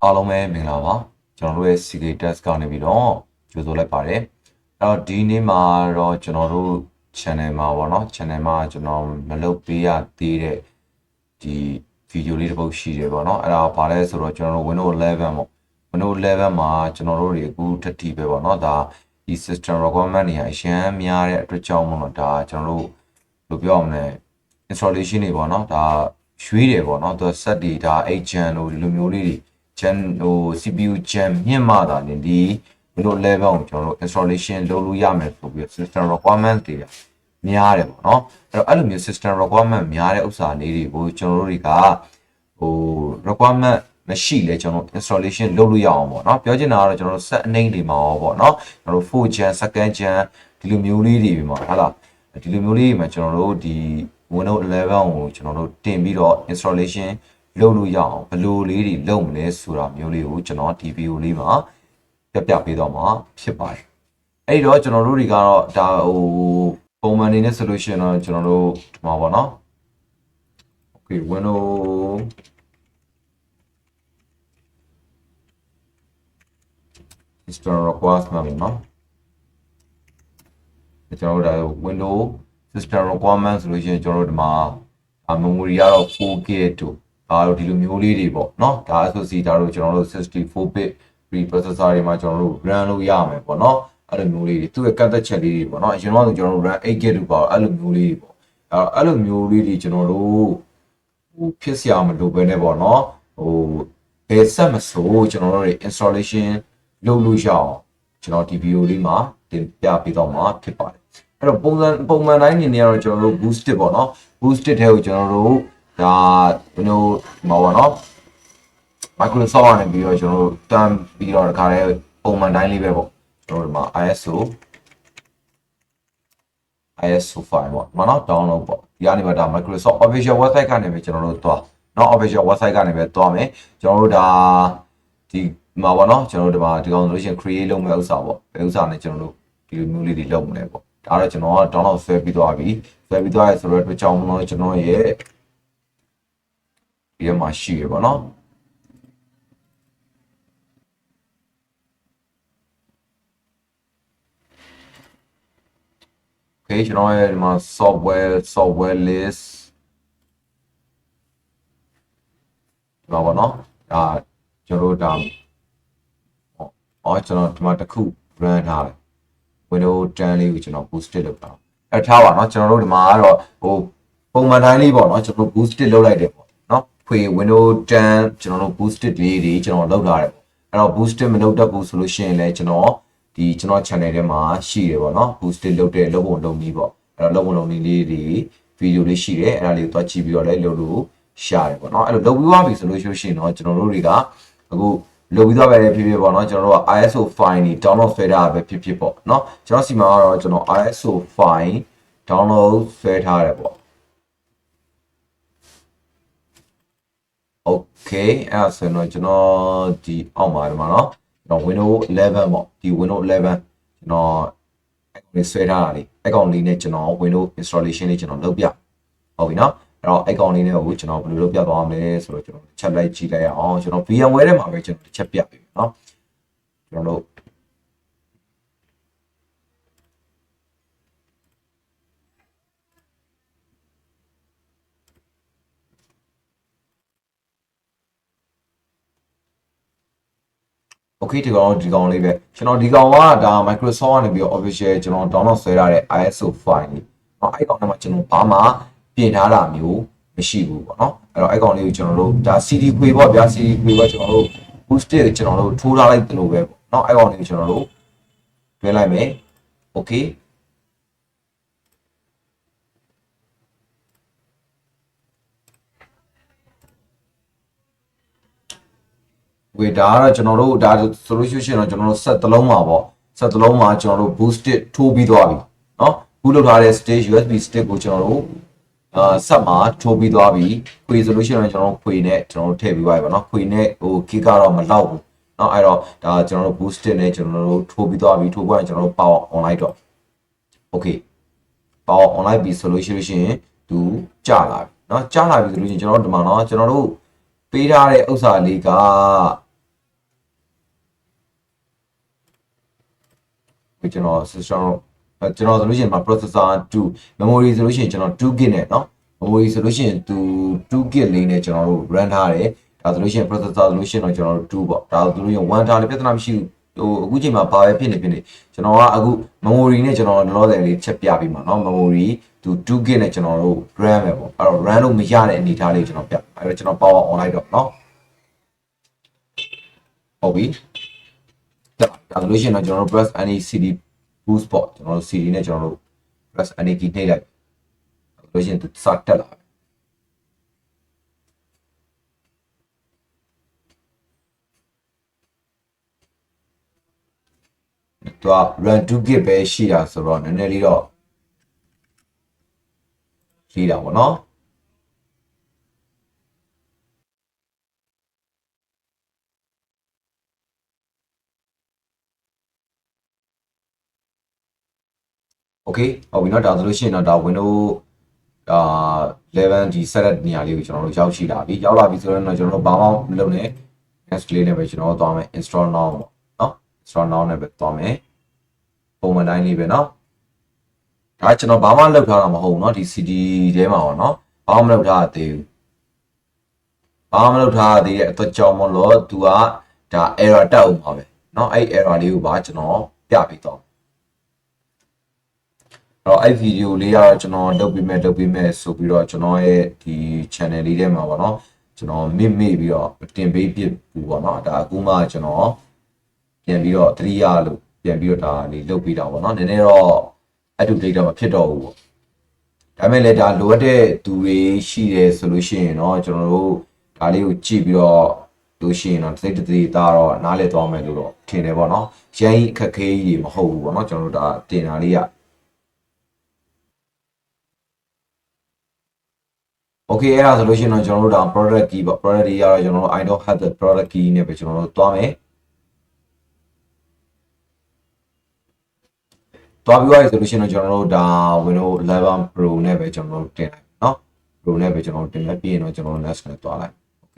အားလုံးပဲမင်္ဂလာပါကျွန်တော်တို့ရဲ့ CK test ကနေပြီးတော့ကြိုဆိုလိုက်ပါတယ်အဲ့တော့ဒီနေ့မှာတော့ကျွန်တော်တို့ channel မှာပေါ့နော် channel မှာကျွန်တော်မလုပ်ပေးရသေးတဲ့ဒီ video လေးတစ်ပုဒ်ရှိတယ်ပေါ့နော်အဲ့ဒါဘာလဲဆိုတော့ကျွန်တော်တို့ Windows 11ပေါ့ Windows 11မှာကျွန်တော်တို့တွေအခုထပ်တီးပဲပေါ့နော်ဒါဒီ system requirement တွေအရင်များတဲ့အတွက်ကြောင့်မို့လို့ဒါကျွန်တော်တို့ဘယ်လိုပြောရမလဲ installation တွေပေါ့နော်ဒါရွေးတယ်ပေါ့နော်သူ set တွေဒါ 8gen လို့ဒီလိုမျိုးလေးတွေ gen ဟို CPU gen မြင့်မှသာနေဒီ Windows 11ကိုကျွန်တော်တို့ installation လုပ်လို့ရမယ်ဆိုပြီး system requirement တွေများတယ်ပေါ့နော်အဲ့လိုမျိုး system requirement များတဲ့ဥစ္စာလေးတွေကိုကျွန်တော်တို့တွေကဟို requirement မရှိလဲကျွန်တော် installation လုပ်လို့ရအောင်ပေါ့နော်ပြောချင်တာကတော့ကျွန်တော်တို့ set အနှိမ့်တွေမှာပေါ့နော်ကျွန်တော်တို့ 4 gen second gen ဒီလိုမျိုးလေးတွေမှာဟုတ်လားဒီလိုမျိုးလေးတွေမှာကျွန်တော်တို့ဒီ Windows 11ကိုကျွန်တော်တို့တင်ပြီးတော့ installation လုပ်လို့ရအောင်ဘယ်လိုလေးတွေလုပ်မလဲဆိုတာမျိုးလေးကိုကျွန်တော်ဒီ video လေးမှာပြပေးတော့မှာဖြစ်ပါတယ်အဲ့တော့ကျွန်တော်တို့တွေကတော့ဒါဟိုပုံမှန်နေနဲ့ solution တော့ကျွန်တော်တို့ဒီမှာပေါ့နော် okay Windows system requirement ပေါ့နော်ကျွန်တော်တို့ဒါ Windows system requirement ဆိုလို့ရှိရင်ကျွန်တော်တို့ဒီမှာ memory ကတော့ 4K တို့ဒါတို့ဒီလိုမျိုးလေးတွေပေါ့နော်ဒါ SoC ဒါတို့ကျွန်တော်တို့ 64-bit preprocessor တွေမှာကျွန်တော်တို့ run လုပ်ရမယ်ပေါ့နော်အဲ့လိုမျိုးလေးတွေသူ့ရဲ့ကန့်သက်ချက်လေးတွေပေါ့နော်အရင်တော့ကျွန်တော်တို့ run 8GB တို့ပေါ့အဲ့လိုမျိုးလေးတွေပေါ့အဲ့လိုမျိုးလေးတွေကျွန်တော်တို့ဟိုဖြစ်စရာမလိုဘဲနဲ့ပေါ့နော်ဟိုဘယ်ဆက်မဆိုကျွန်တော်တို့ installation လုပ်လို့ရအောင်ကျွန်တော်ဒီ video လေးမှာတင်ပြပေးတော့မှာဖြစ်ပါတယ်အဲ့တော့ပုံမှန်တိုင်းနေနေတော့ကျွန်တော်တို့ boosted ပေါ့နော် boosted ထဲကိုကျွန်တော်တို့ဒါဘယ်လိုမှာပေါ့နော် Microsoft ကနေပြီးတော့ကျွန်တော်တို့တန်းပြီးတော့တခါတည်းပုံမှန်တိုင်းလေးပဲပေါ့ကျွန်တော်တို့မှာ ISO file ပေါ့မနော် download ပေါ့ဒီကနေမှဒါ Microsoft official website ကနေပဲကျွန်တော်တို့သွားနော် official website ကနေပဲသွားမယ်ကျွန်တော်တို့ဒါဒီမှာပေါ့နော်ကျွန်တော်တို့ဒီမှာဒီကောင်ဆိုလို့ရှိရင် create လုပ်မဲ့ဥစ္စာပေါ့ဘယ်ဥစ္စာနဲ့ကျွန်တော်တို့ဒီလိုမျိုးလေးတွေလုပ်မလဲပေါ့ဒါတော့ကျွန်တော်က download ဆွဲပြီးသွားပြီဆွဲပြီးသွားရဆိုတော့အတွက်ကြောင့်မလို့ကျွန်တော်ရဲ့ဒီမှာရှိရပေါ့နော်ကျွန်တော်ရဲ့ဒီမှာ software list ဒီမှာပေါ့နော်ဒါကျွန်တော်တို့ဒါကျွန်တော်ဒီမှာတစ်ခု run ထားတယ် Windows 10လေးကိုကျွန်တော် boosted လုပ်တာထားပါနော်ကျွန်တော်တို့ဒီမှာကတော့ဟိုပုံမှန်တိုင်းလေးပေါ့နော်ကျွန်တော် boosted လုပ်လိုက်တယ်ပေါ့နော်ဖွေ Windows 10ကျွန်တော်တို့ boosted လေးတွေကျွန်တော်လုပ်ထားတယ်အဲ့တော့ boosted မလုပ်တတ်ဘူးဆိုလို့ရှိရင်လည်းကျွန်တော် channel ထဲမှာရှိတယ်ပေါ့နော် boosted လုပ်တဲ့လုပ်ပုံလုပ်နည်းပေါ့အဲ့တော့လုပ်ပုံလုပ်နည်းလေးတွေ video လေးရှိတယ်အဲ့ဒါလေးကိုတွားကြည့်ပြီးတော့လည်းလုပ်လို့ရတယ်ပေါ့နော်အဲ့လိုလုပ်ပြီးသွားပြီဆိုလို့ရှိရင်တော့ကျွန်တော်တို့တွေကအခုလုပ်ပြီးသွားပဲဖြစ်ဖြစ်ပေါ့နော်ကျွန်တော်တို့က ISO file တွေ download ဆွဲထားတာပဲဖြစ်ဖြစ်ပေါ့နော်ကျွန်တော်စီမှာကတော့ကျွန်တော် ISO file download ဆွဲထားတယ်ပေါ့ okay အဲ့ဒါဆိုတော့ကျွန်တော်ဒီအောက်မှာဒီမှာနော်ကျွန်တော် Windows 11ပေါ့ဒီ Windows 11ကျွန်တော်အဲ့ကောင်လေးဆွဲထားတာလေအဲ့ကောင်လေးနဲ့ကျွန်တော် Windows installation လေးကျွန်တော်လုပ်ပြဟုတ်ပြီနော်အဲ့တော့အဲ့ကောင်လေးနဲ့ကိုကျွန်တော်ဘယ်လိုလုပ်ပြသွားမလဲဆိုတော့ကျွန်တော်ချက်လိုက်ကြည့်လိုက်အောင်ကျွန်တော် VMware ထဲမှာပဲကျွန်တော်ချက်ပြပြီနော်ကျွန်တော်တို့โอเคဒီကောင်လေးပဲကျွန်တော်ဒီကောင်ကဒါ Microsoft ကနေပြီးတော့ official ကျွန်တော် download ဆွဲထားတဲ့ ISO file လေးအဲ့ကောင်ထဲမှာကျွန်တော်ဘာမှပြင်ထားတာမျိုးမရှိဘူးပေါ့နော်အဲ့တော့အဲ့ကောင်လေးကိုကျွန်တော်တို့ဒါ CD ခွေပေါ့ဗျာ CD ခွေပေါ့ကျွန်တော်တို့ boosted ကျွန်တော်တို့ထိုးထားလိုက်တယ်လို့ပဲပေါ့နော်အဲ့ကောင်လေးကိုကျွန်တော်တို့တွဲလိုက်မယ်โอเคဝေဒါကတော့ကျွန်တော်တို့ဒါဆိုလို့ရှိရင်တော့ကျွန်တော်တို့ set တစ်လုံးမှာပေါ့ set တစ်လုံးမှာကျွန်တော်တို့ boosted ထိုးပြီးသွားပြီเนาะခုလုပ်ထားတဲ့ stage USB stick ကိုကျွန်တော်တို့ဆက်မှာထိုးပြီးသွားပြီခွေဆိုလို့ရှိရင်ကျွန်တော်တို့ခွေနဲ့ကျွန်တော်တို့ထည့်ပြီးသွားပြီပေါ့เนาะခွေနဲ့ဟို gig ကတော့မလောက်ဘူးเนาะအဲ့တော့ဒါကျွန်တော်တို့ boosted နဲ့ကျွန်တော်တို့ထိုးပြီးသွားပြီထိုးပြီးရင်ကျွန်တော်တို့ power online တော့ okay power online ပြီဆိုလို့ရှိရင်သူကြာလာပြီเนาะကြာလာပြီဆိုလို့ရှိရင်ကျွန်တော်တို့ဒီမှာเนาะကျွန်တော်တို့ပေးထားတဲ့ဥစ္စာလေးက ကျွန်တော် system ကျွန်တော်ဆိုလို့ရှိရင်မှာ processor 2 memory ဆိုလို့ရှိရင်ကျွန်တော် 2GB နဲ့เนาะ memory ဆိုလို့ရှိရင်2GB လေးနဲ့ကျွန်တော်တို့ run ထားတယ်ဒါဆိုလို့ရှိရင် processor ဆိုလို့ရှိရင်တော့ကျွန်တော်တို့2ပေါ့ဒါဆိုလို့ရှိရင်1ထားတယ်ပြဿနာမရှိဘူးဟိုအခုချိန်မှာဘာပဲဖြစ်နေကျွန်တော်ကအခု memory နဲ့ကျွန်တော်လောဆယ်လေးချက်ပြပြီးမှာเนาะ memory 2GB နဲ့ကျွန်တော်တို့ RAM ပဲပေါ့အဲ့တော့ RAM လို့မရတဲ့အနေအထားလေးကျွန်တော်ပြအဲ့တော့ကျွန်တော် power on လိုက်တော့เนาะဟုတ်ပြီဒါဆိုလို့ရှိရင်တော့ကျွန်တော်တို့ press any cd boost ပေါ့ကျွန်တော်တို့ cd နဲ့ကျွန်တော်တို့ press any key နှိပ်လိုက်လို့ရှိရင်သူစတက်လာသူက run 2GB ပဲရှိတာဆိုတော့နည်းနည်းလေးတော့ရှိတာပေါ့နော်โอเคဟုတ်ပြီเนาะဒါဆိုလို့ရှိရင်တော့ဒါ window 11 ဒီ set နေရာလေးကိုကျွန်တော်တို့ရောက်ရှိလာပြီရောက်လာပြီဆိုတော့ကျွန်တော်တို့ဘာမှမလုပ်နဲ့ next လေးနဲ့ပဲကျွန်တော်တို့သွားမယ် install now ပေါ့เนาะ install now နဲ့ပဲသွားမယ်ပုံမှန်တိုင်းလေးပဲเนาะဒါကျွန်တော်ဘာမှလုပ်ထားတာမဟုတ်ဘူးเนาะဒီ CD ထဲမှာပေါ့เนาะဘာမှမလုပ်ထားသေးဘူးဘာမှမလုပ်ထားသေးတဲ့အတွက်ကြောင့်မလို့သူကဒါ error တက်အောင်ပါပဲเนาะအဲ့ error လေးကိုပါကျွန်တော်ပြပေးတော့အဲ့တော့အဲ့ဗီဒီယိုလေးကတော့ကျွန်တော်လုပ်ပြီးမဲ့ဆိုပြီးတော့ကျွန်တော်ရဲ့ဒီ channel လေးထဲမှာပေါ့နော်ကျွန်တော်မေ့ပြီးတော့တင်ပေးပြဘူးပေါ့နော်ဒါအခုမှကျွန်တော်ပြန်ပြီးတော့တတိယလို့ပြန်ပြီးတော့ဒါလေးလုပ်ပြီးတာပေါ့နော်နည်းနည်းတော့ up to date တော့မဖြစ်တော့ဘူးပေါ့ဒါပေမဲ့လည်းဒါလိုအပ်တဲ့သူတွေရှိတယ်ဆိုလို့ရှိရင်တော့ကျွန်တော်တို့ဒါလေးကိုကြည့်ပြီးတော့လို့ရှိရင်တော့စိတ်တည်းသားတော့နားလည်သွားမယ်လို့တော့ထင်တယ်ပေါ့နော်ရန်အခက်ခဲကြီးမဟုတ်ဘူးပေါ့နော်ကျွန်တော်တို့ဒါတင်တာလေးကโอเคအဲ့ဒါဆိုလို့ရှိရင်တော့ကျွန်တော်တို့ဒါ product key ပေါ့ product key ကတော့ကျွန်တော်တို့ I don't have the product key နဲ့ပဲကျွန်တော်တို့သွားမယ်သွားပြီးသွားပြီဆိုလို့ရှိရင်တော့ကျွန်တော်တို့ဒါ Windows 11 Pro နဲ့ပဲကျွန်တော်တို့တင်လိုက်เนาะ Pro နဲ့ပဲကျွန်တော်တို့တင်လိုက်ပြီးရင်တော့ကျွန်တော်တို့ next နဲ့သွားလိုက်โอเค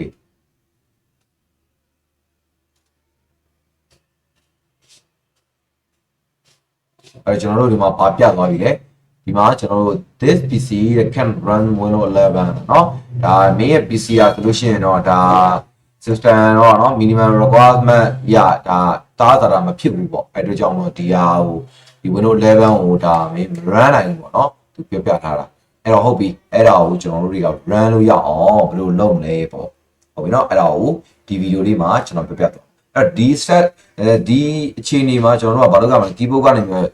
အဲ့ကျွန်တော်တို့ဒီမှာပါပြသွားပြီလေဒီမှာကျွန်တော်တို့ this PC can run Windows 11เนาะဒါမင်းရဲ့ PC อ่ะဆိုလို့ရှိရင်တော့ဒါ system တော့เนาะ minimum requirement ရဒါတာမဖြစ်ဘူးပေါ့အဲ့တို့ကြောင့်တော့ဒီဟာဟိုဒီ Windows 11ကိုဒါမင်း run နိုင်ဘူးပေါ့เนาะသူပြထားတာအဲ့တော့ဟုတ်ပြီအဲ့ဒါကိုကျွန်တော်တို့တွေက run လို့ရအောင်ဘယ်လိုလုပ်မလဲပေါ့ဟုတ်ပြီเนาะအဲ့ဒါကိုဒီဗီဒီယိုလေးမှာကျွန်တော်ပြသွားအဲ့ဒီ set ဒီအခြေအနေမှာကျွန်တော်တို့ကဘာလုပ်ရမလဲ keyboard ကနေပြီး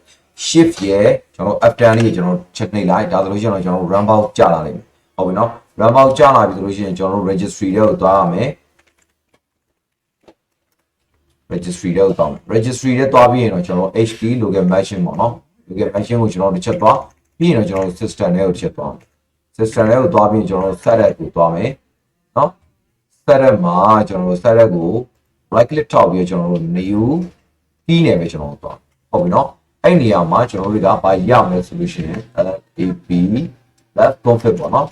shift ရကျွန်တော် F10 လေးကျွန်တော် check နှိပ်လိုက်ဒါဆိုလို့ရှိရင်တော့ကျွန်တော် run box ကြာလာလိမ့်မယ်ဟုတ်ပြီနော် run box ကြာလာပြီဆိုလို့ရှိရင်ကျွန်တော်တို့ registry တွေကိုသွားရမယ် registry တွေကိုသွားမယ် registry တွေသွားပြီးရင်တော့ကျွန်တော် HP local machine ပေါ့နော် local machine ကိုကျွန်တော်တစ်ချက်သွားပြီးရင်တော့ကျွန်တော် system တွေကိုတစ်ချက်သွား system တွေကိုသွားပြီးရင်ကျွန်တော် setup ကိုသွားမယ်နော် setup မှာကျွန်တော် setup ကို right click ထောက်ပြီးကျွန်တော်တို့ new key နဲ့ပဲကျွန်တော်သွားဟုတ်ပြီနော်အဲ့နေရာမှာကျွန်တော်တို့ကဘာရမလဲဆိုလို့ရှိရင် AP left config ပေါ့နော်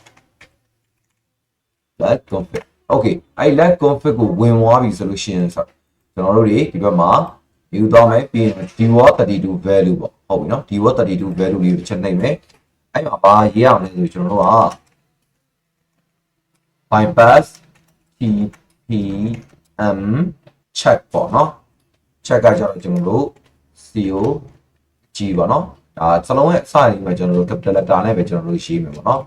left config okay အဲ့ left config ကိုဝင်သွားပြီဆိုလို့ရှိရင်ကျွန်တော်တို့တွေဒီဘက်မှာယူသွားမယ်ပြီးရင် d32 value ပေါ့ဟုတ်ပြီနော် d32 value လေးကိုချက်နှိပ်မယ်အဲ့မှာဘာရေးရမလဲဆိုကျွန်တော်တို့က bypass tpm check ပေါ့နော် check ကကြတော့ကျွန်တော်တို့ co G ပေါ့နော်ဒါစလုံးရဲ့အစရင်းမှာကျွန်တော်တို့ capital letter နဲ့ပဲကျွန်တော်တို့ရေးမယ်ပေါ့နော်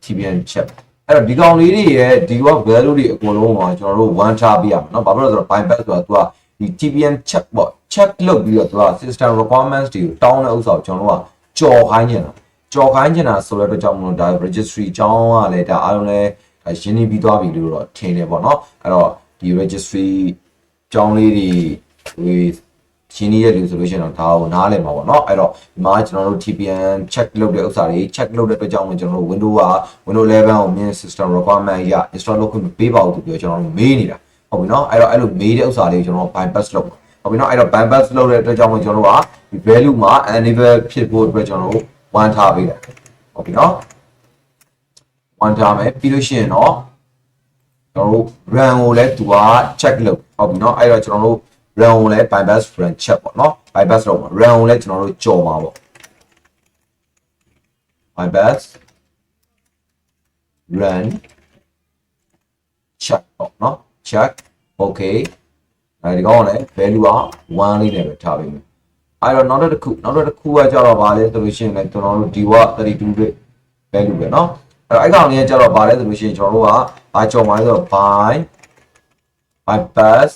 TPN check အဲ့တော့ဒီကောင်လေးတွေရဲ့ဒီ value တွေအကုန်လုံးကကျွန်တော်တို့ one ထားပြရမှာเนาะဘာဖြစ်လို့လဲဆိုတော့ bypass ဆိုတာ तू ကဒီ TPN check ပေါ့ check လုပ်ပြီးတော့ तू က system requirements တွေကိုတောင်းတဲ့ဥစ္စာကိုကျွန်တော်တို့ကကြော်ခိုင်းနေတာဆိုတဲ့အတွက်ကြောင့်မလို့ဒါ registry အကြောင်းကလည်းဒါအားလုံးလည်းရှင်းနေပြီးသွားပြီလို့တော့ထင်တယ်ပေါ့နော်အဲ့တော့ဒီ registry အကြောင်းလေးတွေရှင်းနေတဲ့လူဆိုလို့ရှိရင်တော့ဒါကိုနားလည်မှာပေါ့နော်အဲ့တော့ဒီမှာကျွန်တော်တို့ TPN check လုပ်တဲ့ဥစ္စာတွေ check လုပ်တဲ့အတွက်ကြောင့်ကျွန်တော်တို့ Windows 11ကိုမြင် system requirement ရ install လုပ်ခွင့်မပေးပါဘူးသူပြောကျွန်တော်တို့မေးနေတာဟုတ်ပြီနော်အဲ့တော့အဲ့လိုမေးတဲ့ဥစ္စာလေးကိုကျွန်တော် bypass လုပ်ပါဟုတ်ပြီနော်အဲ့တော့ bypass လုပ်တဲ့အတွက်ကြောင့်ကျွန်တော်တို့ကဒီ value မှာ enable ဖြစ်ဖို့အတွက်ကျွန်တော်တို့ one ထားပေးတယ်ဟုတ်ပြီနော် one ထားမယ်ပြီးလို့ရှိရင်တော့ကျွန်တော်တို့ run ကိုလည်းသူက check လုပ်ဟုတ်ပြီနော်အဲ့တော့ကျွန်တော်တို့ run ကိုလည်း bypass run check ပေါ့နော် bypass တော့ run ကိုလည်းကျွန်တော်တို့ကြော်မှာပေါ့ bypass run check ပေါ့နော် check okay အဲဒီကောင်ကလည်း value က1လေးနဲ့ပဲထားပေးမယ်အဲ့တော့နောက်တစ်ခုကကြတော့ဗာလဲဆိုလို့ရှိရင်လည်းကျွန်တော်တို့ဒီက32 bit value ပဲเนาะအဲ့တော့အဲ့ကောင်လေးကကြတော့ဗာလဲဆိုလို့ရှိရင်ကျွန်တော်တို့ကအားကြော်မှာလဲဆိုတော့ bypass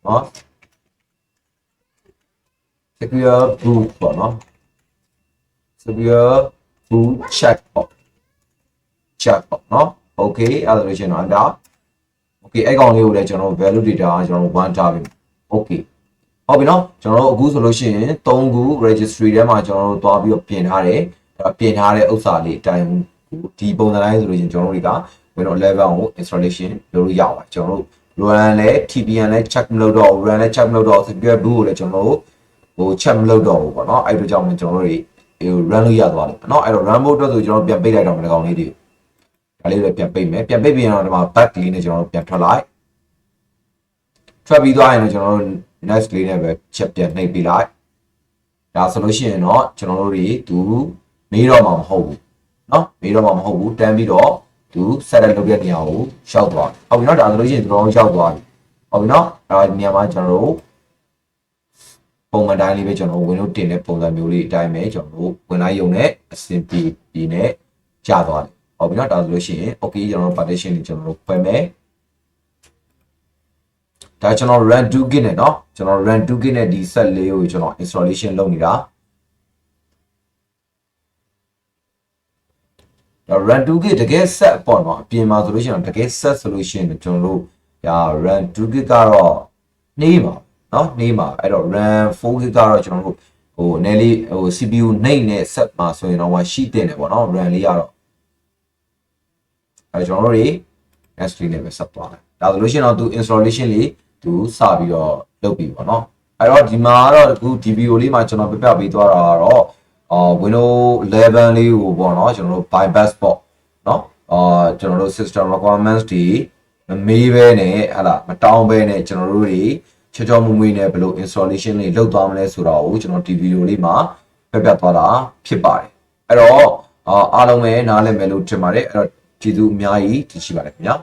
เนาะ secure boot ပေါ့เนาะ secure boot check ပေါ့เนาะ okay အဲ့ဒါလို့ရှိရင်တော့ under okay အဲ့ကောင်လေးကိုလည်းကျွန်တော် value data ကကျွန်တော်1ထားပြီ okay ဟုတ်ပြီเนาะကျွန်တော်တို့အခုဆိုလို့ရှိရင်3ခု registry ထဲမှာကျွန်တော်တို့သွားပြီးတော့ပြင်ထားတယ်ပြင်ထားတဲ့ဥစ္စာလေးအတိုင်းဒီပုံစံတိုင်းဆိုလို့ရှိရင်ကျွန်တော်တို့တွေကဝင်တော့ level ကို installation လုပ်လို့ရပါတယ်ကျွန်တော်တို့ run လဲ tpn လဲ check မလုပ်တော့ run လဲ check မလုပ်တော့ secure boot ကိုလည်းကျွန်တော်တို့ဟို check မလုပ်တော့ဘူးပေါ့เนาะအဲ့တို့ကြောင့်ကျွန်တော်တို့တွေ run လို့ရသွားတယ်เนาะအဲ့တော့ run mode တော့ဆိုကျွန်တော်ပြန်ပိတ်လိုက်တော့မယ်ကောင်လေးတွေဒါလေးလည်းပြန်ပိတ်မယ်ပြန်ပိတ်ပြီးရင်တော့ဒီမှာ back လေးနဲ့ကျွန်တော်တို့ပြန်ထွက်လိုက်ထွက်ပြီးသွားရင်တော့ကျွန်တော်တို့ next လေးနဲ့ပဲချက်ပြန်နှိပ်ပေးလိုက်ဒါဆိုလို့ရှိရင်တော့ကျွန်တော်တို့တွေသူမေးတော့မှာမဟုတ်ဘူးเนาะမေးတော့မှာမဟုတ်ဘူးတန်းပြီးတော့သူ set လုပ်တဲ့နေရာကိုရှောက်သွားဟုတ်ပြီเนาะဒါဆိုလို့ရှိရင်ကျွန်တော်တို့ရောက်သွားပြီဟုတ်ပြီเนาะအဲဒီနေရာမှာကျွန်တော်တို့ပုံမှန်တိုင်းလေးပဲကျွန်တော်ဝင်လို့တင်တဲ့ပုံစံမျိုးလေးအတိုင်းပဲကျွန်တော်တို့ဝင်လိုက်ရုံနဲ့အဆင်ပြေနဲ့ကြာသွားတယ်ဟုတ်ပြီเนาะဒါဆိုလို့ရှိရင် okay ကျွန်တော်တို့ partition လေးကျွန်တော်တို့ဖွင့်မယ်ဒါကျွန်တော် run 2 git နဲ့เนาะကျွန်တော် run 2 git နဲ့ဒီ set လေးကိုကျွန်တော် installation လုပ်နေတာဒါ run 2 git တကယ် set ပေါ့เนาะအပြင်မှာဆိုလို့ရှိရင်တကယ် set ဆိုလို့ရှိရင်ကျွန်တော်တို့ဒါ run 2 git ကတော့နှေးပါเนาะနှေးပါအဲ့တော့ run 4 git ကတော့ကျွန်တော်တို့ဟိုနည်းလေးဟို CPU နှိမ့်နဲ့ set မှာဆိုရင်တော့ရှိတင်တယ်ပေါ့เนาะ run လေးရတော့အဲ့ကျွန်တော်တို့တွေ next လေးနဲ့ပဲ set သွားတယ်ဒါဆိုလို့ရှိရင်တော့သူ installation လေးသူစပြီးတော့လုပ်ပြီပေါ့เนาะအဲ့တော့ဒီမှာကတော့အခုဒီ video လေးမှာကျွန်တော်ပြပေးသွားတာကတော့Windows 11လေးကိုပေါ့เนาะကျွန်တော်တို့ bypass ပေါ့เนาะကျွန်တော်တို့ system requirements တွေမမေးဘဲနဲ့ဟာလာမတောင်းဘဲနဲ့ကျွန်တော်တို့တွေချောမွေ့နဲ့ဘယ်လို installation လေးလုပ်သွားမလဲဆိုတာကိုကျွန်တော်ဒီ video လေးမှာပြသွားတာဖြစ်ပါတယ်အဲ့တော့အားလုံးပဲနားလည်မယ်လို့ထင်ပါတယ်အဲ့တော့ကျေးဇူးအများကြီးတင်ရှိပါတယ်ခင်ဗျာ